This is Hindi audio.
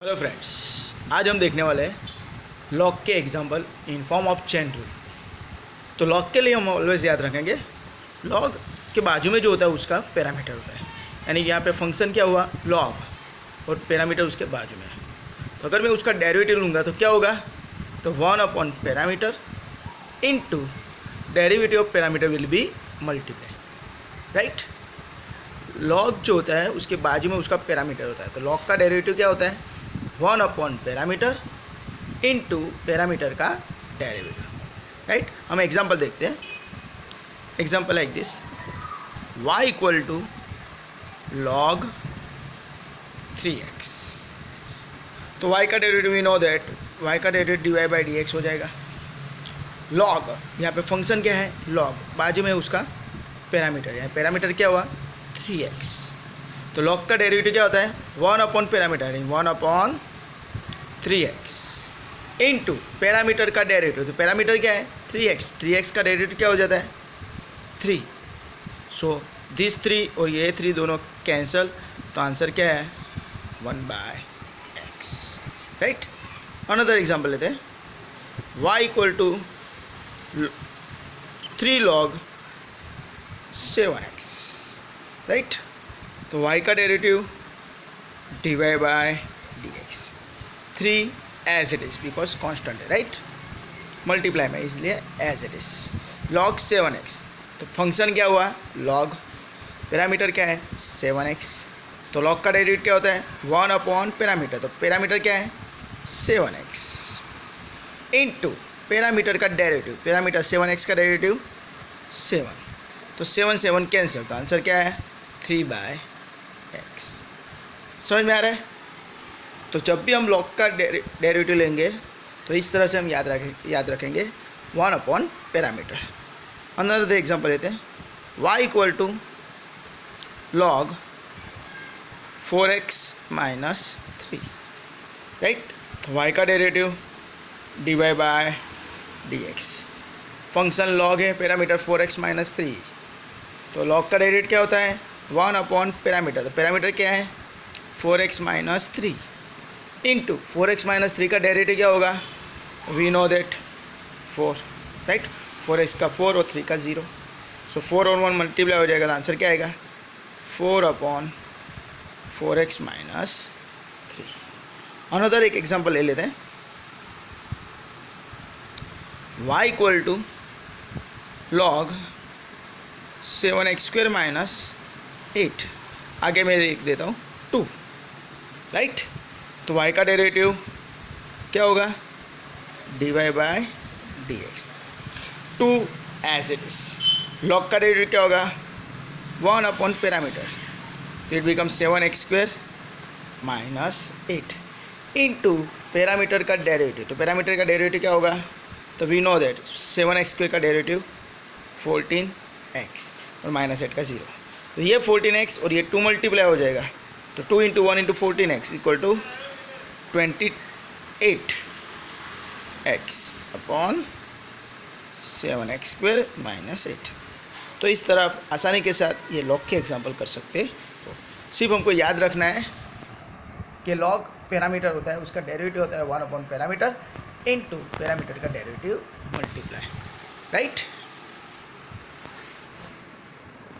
हेलो फ्रेंड्स, आज हम देखने वाले हैं लॉग के example in form of chain rule. तो लॉग के लिए हम ऑलवेज याद रखेंगे लॉग के बाजू में जो होता है उसका पैरामीटर होता है, यानी यहाँ पे फंक्शन क्या हुआ लॉग और पैरामीटर उसके बाजू में है। तो अगर मैं उसका डेरिवेटिव लूँगा तो क्या होगा, तो 1 upon parameter into derivative of parameter will be multiply, right. Log जो होता है उसके बाजू में उसका पैरामीटर होता है, तो लॉग का डेरिवेटिव क्या होता है 1 अपॉन पैरामीटर इनटू पैरामीटर का डेरिवेटिव, राइट। हम एग्जांपल देखते हैं। Example like this, y equal to log 3x। तो y का derivative we know that y का डेरिवेटिव dy बाई dx हो जाएगा। लॉग यहाँ पे फंक्शन क्या है लॉग, बाजू में उसका पैरामीटर है, पैरामीटर क्या हुआ 3x। तो लॉग का डेरिवेटिव क्या होता है 1 upon parameter 1 upon 3x into parameter का डेरिवेटिव, तो पैरामीटर क्या है 3x का डेरिवेटिव क्या हो जाता है 3। सो दिस 3 और ये 3 दोनों कैंसल, तो आंसर क्या है 1/x, राइट। अनदर एग्जांपल लेते हैं, y equal to 3 log 7x, right. तो y का derivative dy by dx, 3 as it is because constant है, राइट। मल्टीप्लाई में इसलिए as it is log 7x। तो फंक्शन क्या हुआ लॉग, पैरामीटर क्या है 7x। तो लॉग का डेरिवेटिव क्या होता है 1 अपॉन पैरामीटर, तो पैरामीटर क्या है 7x इनटू पैरामीटर का डेरिवेटिव, पैरामीटर 7x का डेरिवेटिव 7, तो 7 कैंसिल, तो आंसर क्या है 3/x। समझ में आ रहा है। तो जब भी हम लॉग का डेरिवेटिव लेंगे तो इस तरह से हम याद रखेंगे 1 अपॉन पैरामीटर। अनदर एग्जांपल लेते हैं, y equal to log 4x minus 3, right. तो y का derivative dy by dx, function log है, पैरामीटर 4x माइनस 3। तो लॉग का डेरिवेटिव क्या होता है 1 अपॉन पैरामीटर, तो पैरामीटर क्या है 4x minus 3 into 4x minus 3 का डेरिवेटिव क्या होगा we know that 4, right. 4x का 4 और 3 का 0, सो 4 और 1 मल्टीप्लाई हो जाएगा, तो आंसर क्या आएगा 4 अपॉन 4x माइनस 3। अनदर एक एग्जांपल ले लेते हैं, y equal to log 7x square minus 8, आगे मैं लिख देता हूँ 2, राइट। तो y का डेरिवेटिव क्या होगा dy by dx, 2 as it is. Log का डेरिवेटिव क्या होगा 1 अपॉन पैरामीटर, तो it become 7x square minus 8 into parameter का डेरिवेटिव, तो पैरामीटर का डेरिवेटिव क्या होगा, तो we know that 7x square का डेरिवेटिव 14x और माइनस 8 का 0, तो ये 14x और ये 2 मल्टीप्लाई हो जाएगा, तो 2 into 1 into 14x equal to 28x upon 7x square minus 8। तो इस तरह आप आसानी के साथ ये लॉग के एग्जांपल कर सकते हो। सिर्फ हमको याद रखना है कि लॉग पैरामीटर होता है, उसका डेरिवेटिव होता है 1 अपॉन पैरामीटर इनटू पैरामीटर का डेरिवेटिव मल्टीप्लाई, राइट।